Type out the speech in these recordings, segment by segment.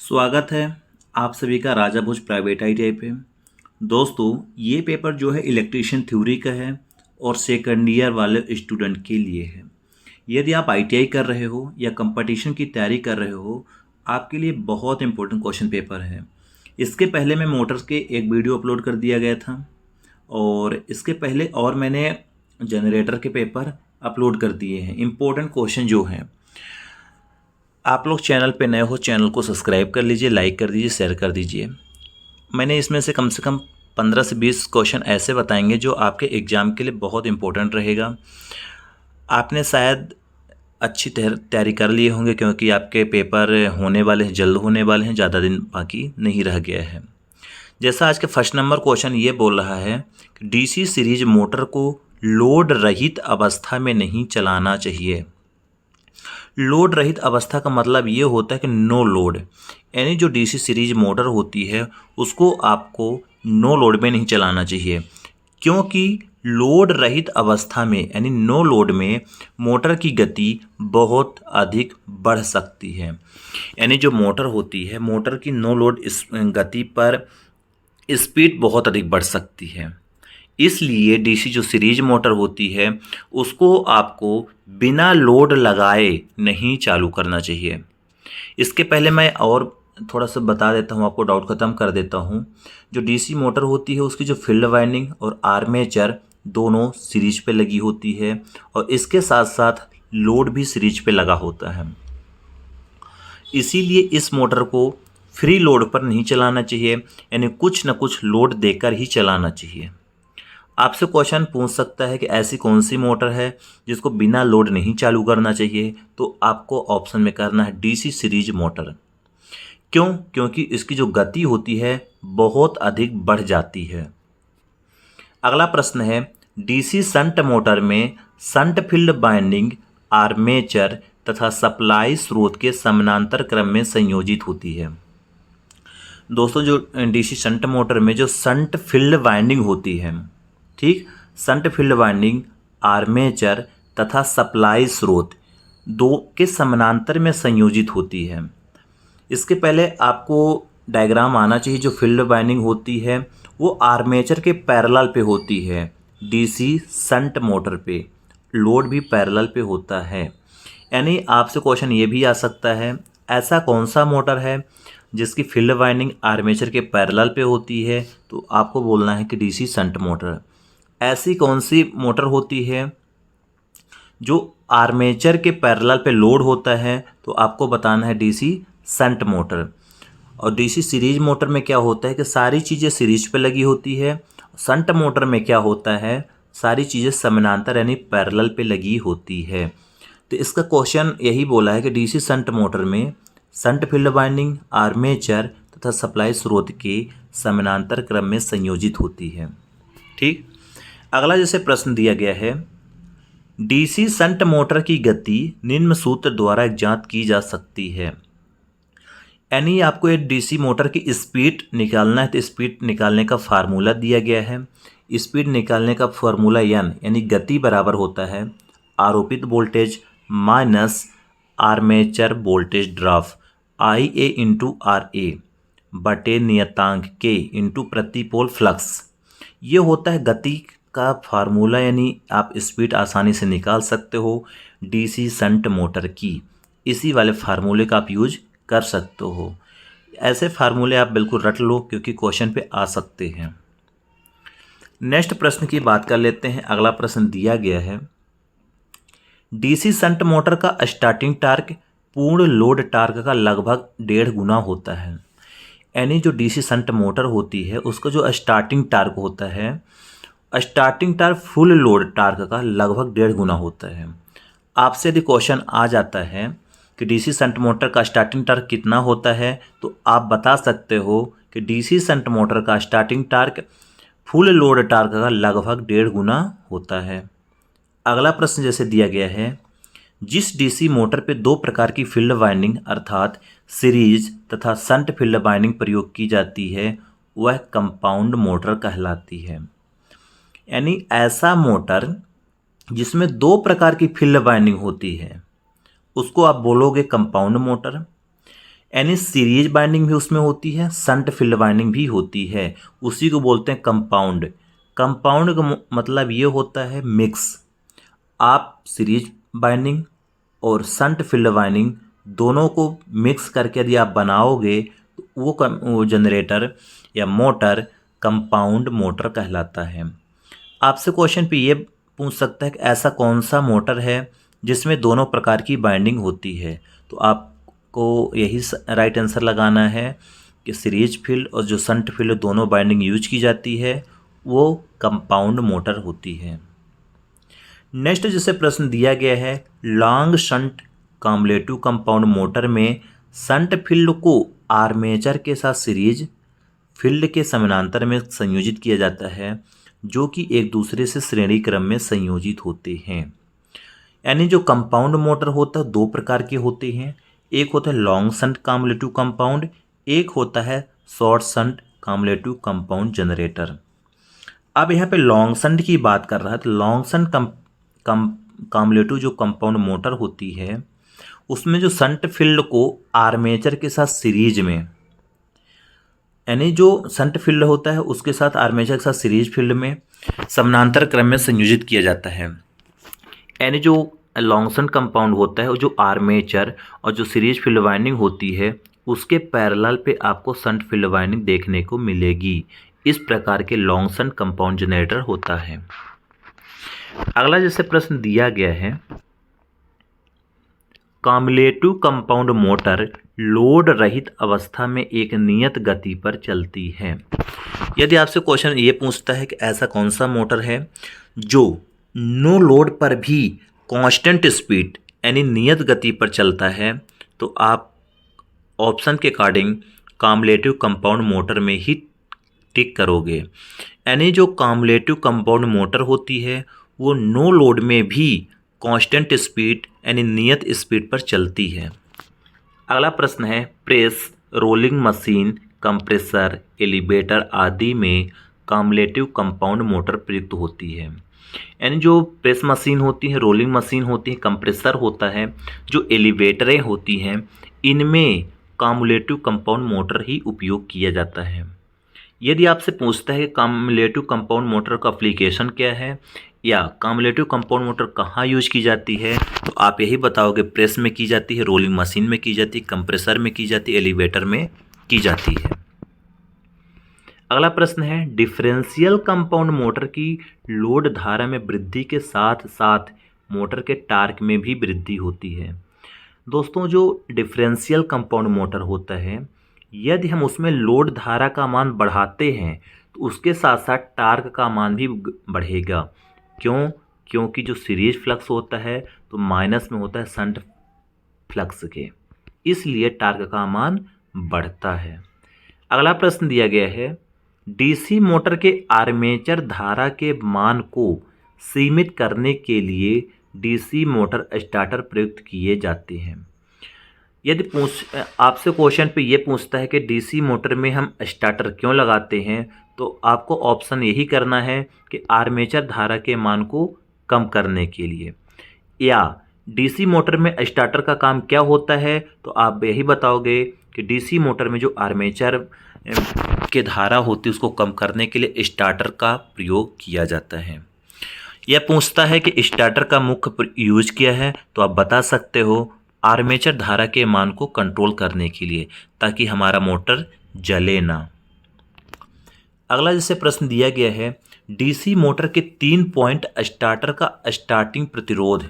स्वागत है आप सभी का राजा भोज प्राइवेट आईटीआई पे। दोस्तों, ये पेपर जो है इलेक्ट्रीशियन थ्योरी का है और सेकंड ईयर वाले स्टूडेंट के लिए है। यदि आप आईटीआई कर रहे हो या कंपटीशन की तैयारी कर रहे हो, आपके लिए बहुत इंपॉर्टेंट क्वेश्चन पेपर है। इसके पहले मैं मोटर्स के एक वीडियो अपलोड कर दिया गया था और इसके पहले और मैंने जनरेटर के पेपर अपलोड कर दिए हैं। इम्पोर्टेंट क्वेश्चन जो हैं, आप लोग चैनल पे नए हो, चैनल को सब्सक्राइब कर लीजिए, लाइक कर दीजिए, शेयर कर दीजिए। मैंने इसमें से कम 15 से 20 क्वेश्चन ऐसे बताएंगे जो आपके एग्ज़ाम के लिए बहुत इंपॉर्टेंट रहेगा। आपने शायद अच्छी तैयारी कर लिए होंगे क्योंकि आपके पेपर होने वाले हैं, जल्द होने वाले हैं, ज़्यादा दिन बाकी नहीं रह गया है। जैसा आज के फर्स्ट नंबर क्वेश्चन ये बोल रहा है कि डीसी सीरीज मोटर को लोड रहित अवस्था में नहीं चलाना चाहिए। लोड रहित अवस्था का मतलब ये होता है कि नो लोड, यानी जो डीसी सीरीज मोटर होती है उसको आपको नो लोड में नहीं चलाना चाहिए, क्योंकि लोड रहित अवस्था में यानी नो लोड में मोटर की गति बहुत अधिक बढ़ सकती है। यानी जो मोटर होती है, मोटर की नो लोड गति पर स्पीड बहुत अधिक बढ़ सकती है। इसलिए डीसी जो सीरीज मोटर होती है उसको आपको बिना लोड लगाए नहीं चालू करना चाहिए। इसके पहले मैं और थोड़ा सा बता देता हूँ, आपको डाउट ख़त्म कर देता हूँ। जो डीसी मोटर होती है उसकी जो फील्ड वाइंडिंग और आर्मेचर दोनों सीरीज पे लगी होती है और इसके साथ साथ लोड भी सीरीज पे लगा होता है। इसीलिए इस मोटर को फ्री लोड पर नहीं चलाना चाहिए, यानी कुछ न कुछ लोड देकर ही चलाना चाहिए। आपसे क्वेश्चन पूछ सकता है कि ऐसी कौन सी मोटर है जिसको बिना लोड नहीं चालू करना चाहिए, तो आपको ऑप्शन में करना है डीसी सीरीज मोटर। क्यों? क्योंकि इसकी जो गति होती है बहुत अधिक बढ़ जाती है। अगला प्रश्न है, डीसी शंट मोटर में शंट फील्ड बाइंडिंग आर्मेचर तथा सप्लाई स्रोत के समानांतर क्रम में संयोजित होती है। दोस्तों, जो डीसी शंट मोटर में जो शंट फील्ड बाइंडिंग होती है, ठीक, शंट फील्ड वाइंडिंग आर्मेचर तथा सप्लाई स्रोत दो के समानांतर में संयोजित होती है। इसके पहले आपको डायग्राम आना चाहिए। जो फील्ड वाइंडिंग होती है वो आर्मेचर के पैरेलल पे होती है, डीसी शंट मोटर पे लोड भी पैरेलल पे होता है। यानी आपसे क्वेश्चन ये भी आ सकता है, ऐसा कौन सा मोटर है जिसकी फील्ड वाइंडिंग आर्मेचर के पैरेलल पे होती है, तो आपको बोलना है कि डीसी शंट मोटर। ऐसी कौन सी मोटर होती है जो आर्मेचर के पैरेलल पे लोड होता है, तो आपको बताना है डीसी शंट मोटर। और डीसी सीरीज मोटर में क्या होता है कि सारी चीज़ें सीरीज पे लगी होती है। शंट मोटर में क्या होता है, सारी चीज़ें समानांतर यानी पैरेलल पे लगी होती है। तो इसका क्वेश्चन यही बोला है कि डीसी शंट मोटर में शंट फील्ड वाइंडिंग आर्मेचर तथा सप्लाई स्रोत के समानांतर क्रम में संयोजित होती है। ठीक, अगला जैसे प्रश्न दिया गया है, डीसी शंट मोटर की गति निम्न सूत्र द्वारा ज्ञात की जा सकती है। यानी आपको एक डीसी मोटर की स्पीड निकालना है, तो स्पीड निकालने का फार्मूला दिया गया है। स्पीड निकालने का फार्मूला एन यानी गति बराबर होता है आरोपित voltage minus armature voltage drop I A into R A बटे नियतांक के इंटू प्रति पोल फ्लक्स। ये होता है गति का फार्मूला, यानी आप स्पीड आसानी से निकाल सकते हो डीसी शंट मोटर की। इसी वाले फार्मूले का आप यूज कर सकते हो। ऐसे फार्मूले आप बिल्कुल रट लो क्योंकि क्वेश्चन पे आ सकते हैं। नेक्स्ट प्रश्न की बात कर लेते हैं। अगला प्रश्न दिया गया है, डीसी शंट मोटर का स्टार्टिंग टार्क पूर्ण लोड टार्क का लगभग 1.5 गुना होता है। यानी जो डीसी शंट मोटर होती है उसका जो स्टार्टिंग टार्क होता है, starting torque full load torque का लगभग 1.5 गुना होता है। आपसे यदि क्वेश्चन आ जाता है कि डीसी शंट मोटर का स्टार्टिंग टार्क कितना होता है, तो आप बता सकते हो कि डीसी शंट मोटर का starting torque full load torque का लगभग 1.5 गुना होता है। अगला प्रश्न जैसे दिया गया है, जिस डीसी मोटर पे 2 प्रकार की फील्ड वाइंडिंग अर्थात सीरीज तथा शंट फील्ड वाइंडिंग प्रयोग की जाती है वह कंपाउंड मोटर कहलाती है। यानी ऐसा मोटर जिसमें 2 प्रकार की फील्ड वाइंडिंग होती है उसको आप बोलोगे कंपाउंड मोटर। यानी सीरीज बाइंडिंग भी उसमें होती है, शंट फील्ड बाइंडिंग भी होती है। उसी को बोलते हैं कंपाउंड। कंपाउंड का मतलब ये होता है मिक्स। आप सीरीज बाइंडिंग और शंट फील्ड बाइंडिंग दोनों को मिक्स करके यदि आप बनाओगे तो वो जनरेटर या मोटर कंपाउंड मोटर कहलाता है। आपसे क्वेश्चन पे ये पूछ सकता है कि ऐसा कौन सा मोटर है जिसमें दोनों प्रकार की बाइंडिंग होती है। तो आपको यही राइट आंसर लगाना है कि सीरीज फील्ड और जो शंट फील्ड दोनों बाइंडिंग यूज की जाती है वो कंपाउंड मोटर होती है। नेक्स्ट जिसे प्रश्न दिया गया है, long shunt cumulative compound motor में शंट फील्ड को आर्मेचर के साथ सीरीज फील्ड के समानांतर में संयोजित किया जाता है, जो कि एक दूसरे से श्रेणी क्रम में संयोजित होते हैं। यानी जो कंपाउंड मोटर होता है दो प्रकार के होते हैं, एक होता है लॉन्ग शंट कम्युलेटिव कंपाउंड, एक होता है short shunt cumulative compound generator. अब यहाँ पे लॉन्ग शंट की बात कर रहा है तो लॉन्ग शंट कम्युलेटिव जो कंपाउंड मोटर होती है उसमें जो शंट फील्ड को आर्मेचर के साथ सीरीज में, यानी जो शंट फील्ड होता है उसके साथ आर्मेचर के साथ सीरीज फील्ड में समानांतर क्रम में संयोजित किया जाता है। यानी जो लॉन्ग शंट कंपाउंड होता है जो आर्मेचर और जो सीरीज फील्ड वाइंडिंग होती है उसके पैरेलल पे आपको शंट फील्ड वाइंडिंग देखने को मिलेगी। इस प्रकार के लॉन्ग शंट कंपाउंड जनरेटर होता है। अगला जैसे प्रश्न दिया गया है, कम्युलेटिव कंपाउंड मोटर लोड रहित अवस्था में एक नियत गति पर चलती है। यदि आपसे क्वेश्चन ये पूछता है कि ऐसा कौन सा मोटर है जो नो लोड पर भी कांस्टेंट स्पीड यानी नियत गति पर चलता है, तो आप ऑप्शन के अकॉर्डिंग कम्युलेटिव कंपाउंड मोटर में ही टिक करोगे। यानी जो कम्युलेटिव कंपाउंड मोटर होती है वो नो लोड में भी कांस्टेंट स्पीड यानी नियत स्पीड पर चलती है। अगला प्रश्न है, press, rolling machine, compressor, elevator आदि में कम्युलेटिव कंपाउंड मोटर प्रयुक्त होती है। यानी जो प्रेस मशीन होती है, रोलिंग मशीन होती है, कंप्रेसर होता है, जो एलिवेटरें होती हैं, इनमें कम्युलेटिव कंपाउंड मोटर ही उपयोग किया जाता है। यदि आपसे पूछता है कि कम्युलेटिव कंपाउंड मोटर का एप्लीकेशन क्या है या कम्युलेटिव कंपाउंड मोटर कहाँ यूज की जाती है, तो आप यही बताओगे प्रेस में की जाती है, रोलिंग मशीन में की जाती है, कंप्रेसर में की जाती है, एलिवेटर में की जाती है। अगला प्रश्न है, डिफरेंशियल कंपाउंड मोटर की लोड धारा में वृद्धि के साथ साथ मोटर के टार्क में भी वृद्धि होती है। दोस्तों जो डिफरेंशियल कंपाउंड मोटर होता है यदि हम उसमें लोड धारा का मान बढ़ाते हैं तो उसके साथ साथ टार्क का मान भी बढ़ेगा। क्यों? क्योंकि जो सीरीज फ्लक्स होता है तो माइनस में होता है शंट फ्लक्स के, इसलिए टार्क का मान बढ़ता है। अगला प्रश्न दिया गया है, डीसी मोटर के आर्मेचर धारा के मान को सीमित करने के लिए डीसी मोटर स्टार्टर प्रयुक्त किए जाते हैं। यदि आपसे क्वेश्चन पे ये पूछता है कि डीसी मोटर में हम स्टार्टर क्यों लगाते हैं, तो आपको ऑप्शन यही करना है कि आर्मेचर धारा के मान को कम करने के लिए। या डीसी मोटर में स्टार्टर का काम क्या होता है, तो आप यही बताओगे कि डीसी मोटर में जो आर्मेचर के धारा होती है उसको कम करने के लिए स्टार्टर का प्रयोग किया जाता है। यह पूछता है कि स्टार्टर का मुख्य यूज क्या है, तो आप बता सकते हो आर्मेचर धारा के मान को कंट्रोल करने के लिए, ताकि हमारा मोटर जले ना। अगला जैसे प्रश्न दिया गया है, डीसी मोटर के 3 पॉइंट स्टार्टर का स्टार्टिंग प्रतिरोध,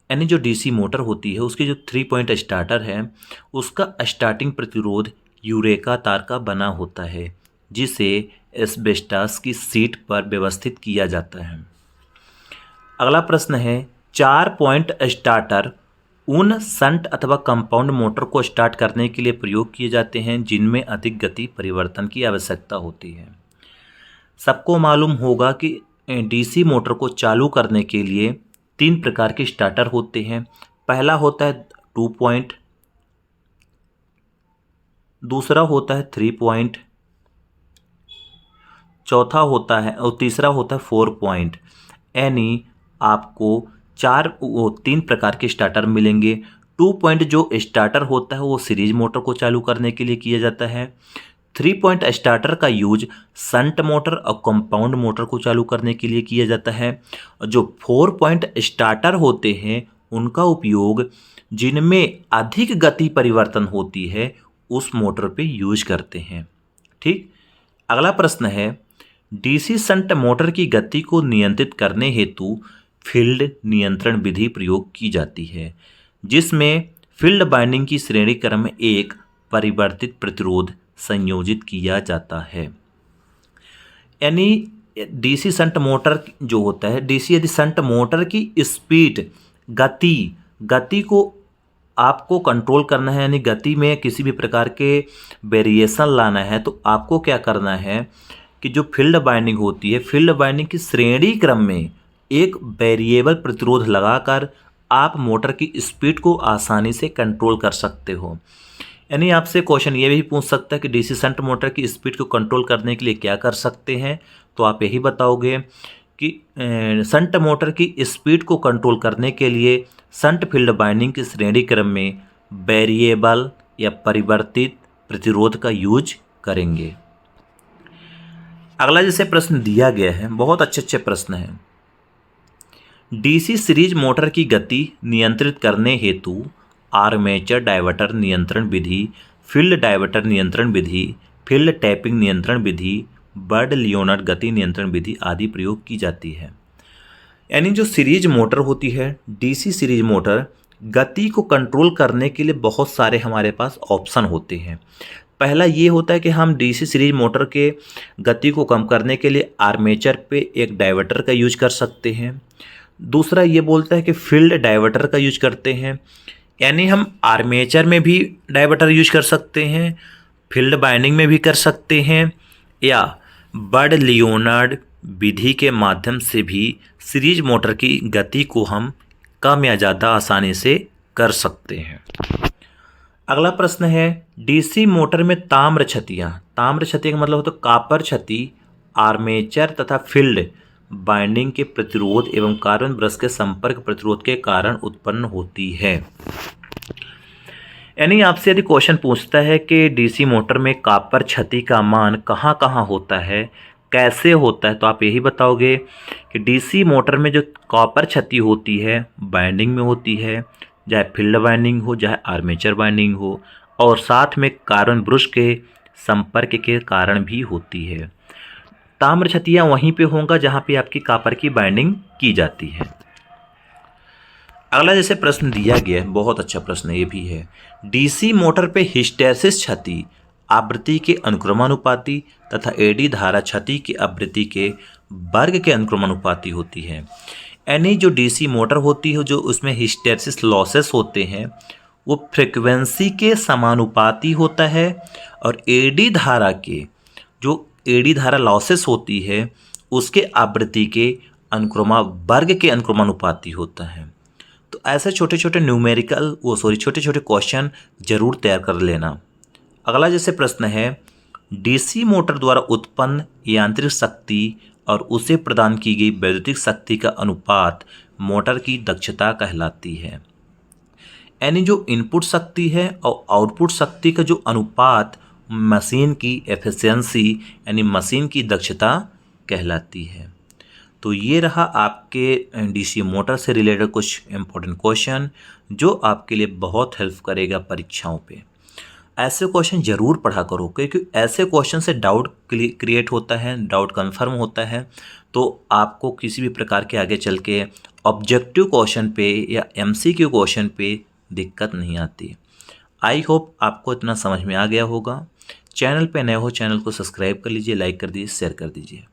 यानी जो डीसी मोटर होती है उसकी जो 3 पॉइंट स्टार्टर है उसका स्टार्टिंग प्रतिरोध यूरेका तार का बना होता है, जिसे एस्बेस्टॉस की सीट पर व्यवस्थित किया जाता है। अगला प्रश्न है, 4 पॉइंट स्टार्टर उन शंट अथवा कंपाउंड मोटर को स्टार्ट करने के लिए प्रयोग किए जाते हैं जिनमें अधिक गति परिवर्तन की आवश्यकता होती है। सबको मालूम होगा कि डीसी मोटर को चालू करने के लिए 3 प्रकार के स्टार्टर होते हैं। पहला होता है 2 पॉइंट, दूसरा होता है 3 पॉइंट, चौथा होता है और तीसरा होता है 4 पॉइंट। यानी आपको 3 प्रकार के स्टार्टर मिलेंगे। 2 पॉइंट जो स्टार्टर होता है वो सीरीज मोटर को चालू करने के लिए किया जाता है। 3 पॉइंट स्टार्टर का यूज शंट मोटर और कंपाउंड मोटर को चालू करने के लिए किया जाता है। और जो 4 पॉइंट स्टार्टर होते हैं उनका उपयोग जिनमें अधिक गति परिवर्तन होती है उस मोटर पे यूज करते हैं। ठीक, अगला प्रश्न है, डीसी शंट मोटर की गति को नियंत्रित करने हेतु फील्ड नियंत्रण विधि प्रयोग की जाती है, जिसमें फील्ड बाइंडिंग की श्रेणी क्रम में एक परिवर्तित प्रतिरोध संयोजित किया जाता है। यानी डीसी शंट मोटर जो होता है, डीसी यदि शंट मोटर की स्पीड गति को आपको कंट्रोल करना है, यानी गति में किसी भी प्रकार के वेरिएशन लाना है, तो आपको क्या करना है कि जो फील्ड बाइंडिंग होती है, फील्ड बाइंडिंग की श्रेणी क्रम में एक वेरिएबल प्रतिरोध लगाकर आप मोटर की स्पीड को आसानी से कंट्रोल कर सकते हो। यानी आपसे क्वेश्चन ये भी पूछ सकता है कि डीसी शंट मोटर की स्पीड को कंट्रोल करने के लिए क्या कर सकते हैं, तो आप यही बताओगे कि शंट मोटर की स्पीड को कंट्रोल करने के लिए शंट फील्ड बाइंडिंग की श्रेणी क्रम में वेरिएबल या परिवर्तित प्रतिरोध का यूज करेंगे। अगला जैसे प्रश्न दिया गया है, बहुत अच्छे प्रश्न हैं। डीसी सीरीज मोटर की गति नियंत्रित करने हेतु आर्मेचर डायवर्टर नियंत्रण विधि, फील्ड डायवर्टर नियंत्रण विधि, फील्ड टैपिंग नियंत्रण विधि, बर्ड लियोनार्ड गति नियंत्रण विधि आदि प्रयोग की जाती है। यानी जो सीरीज मोटर होती है, डीसी सीरीज मोटर, गति को कंट्रोल करने के लिए बहुत सारे हमारे पास ऑप्शन होते हैं। पहला ये होता है कि हम डीसी सीरीज मोटर के गति को कम करने के लिए आर्मेचर पे एक डायवर्टर का यूज कर सकते हैं। दूसरा ये बोलता है कि फील्ड डायवर्टर का यूज करते हैं, यानी हम आर्मेचर में भी डायवर्टर यूज कर सकते हैं, फील्ड बाइंडिंग में भी कर सकते हैं, या बर्ड लियोनार्ड विधि के माध्यम से भी सीरीज मोटर की गति को हम कम या ज़्यादा आसानी से कर सकते हैं। अगला प्रश्न है, डीसी मोटर में ताम्र क्षतियाँ का मतलब होता है कॉपर क्षति आर्मेचर तथा फील्ड बाइंडिंग के प्रतिरोध एवं कार्बन ब्रश के संपर्क प्रतिरोध के कारण उत्पन्न होती है। यानी आपसे यदि क्वेश्चन पूछता है कि डीसी मोटर में कॉपर क्षति का मान कहाँ कहाँ होता है, कैसे होता है, तो आप यही बताओगे कि डीसी मोटर में जो कॉपर क्षति होती है बाइंडिंग में होती है, चाहे फील्ड बाइंडिंग हो चाहे आर्मेचर बाइंडिंग हो, और साथ में कार्बन ब्रश के संपर्क के कारण भी होती है। ताम्र क्षतियाँ वहीं पे होंगे जहाँ पे आपकी कॉपर की बाइंडिंग की जाती है। अगला जैसे प्रश्न दिया गया है, बहुत अच्छा प्रश्न ये भी है, डीसी मोटर पे हिस्टैरिसीस क्षति आवृत्ति के अनुक्रमानुपाती तथा एडी धारा क्षति की आवृत्ति के वर्ग के अनुक्रमानुपाती होती है। यानी जो डीसी मोटर होती है, जो उसमें हिस्टैरिसीस लॉसेस होते हैं वो फ्रीक्वेंसी के समानुपाती होता है, और एडी धारा के जो एडी धारा लॉसेस होती है उसके आवृत्ति के वर्ग के अनुक्रमानुपाती होता है। तो ऐसे छोटे छोटे छोटे छोटे क्वेश्चन जरूर तैयार कर लेना। अगला जैसे प्रश्न है, डीसी मोटर द्वारा उत्पन्न यांत्रिक शक्ति और उसे प्रदान की गई वैद्युतिक शक्ति का अनुपात मोटर की दक्षता कहलाती है। यानी जो इनपुट शक्ति है और आउटपुट शक्ति का जो अनुपात मशीन की एफिशिएंसी यानी मशीन की दक्षता कहलाती है। तो ये रहा आपके डीसी मोटर से रिलेटेड कुछ इम्पोर्टेंट क्वेश्चन जो आपके लिए बहुत हेल्प करेगा परीक्षाओं पे। ऐसे क्वेश्चन ज़रूर पढ़ा करो, क्योंकि ऐसे क्वेश्चन से डाउट क्रिएट होता है, डाउट कंफर्म होता है, तो आपको किसी भी प्रकार के आगे चल के ऑब्जेक्टिव क्वेश्चन पे या एमसीक्यू क्वेश्चन पे दिक्कत नहीं आती। आई होप आपको इतना समझ में आ गया होगा। चैनल पे नए हो, चैनल को सब्सक्राइब कर लीजिए, लाइक कर दीजिए, शेयर कर दीजिए।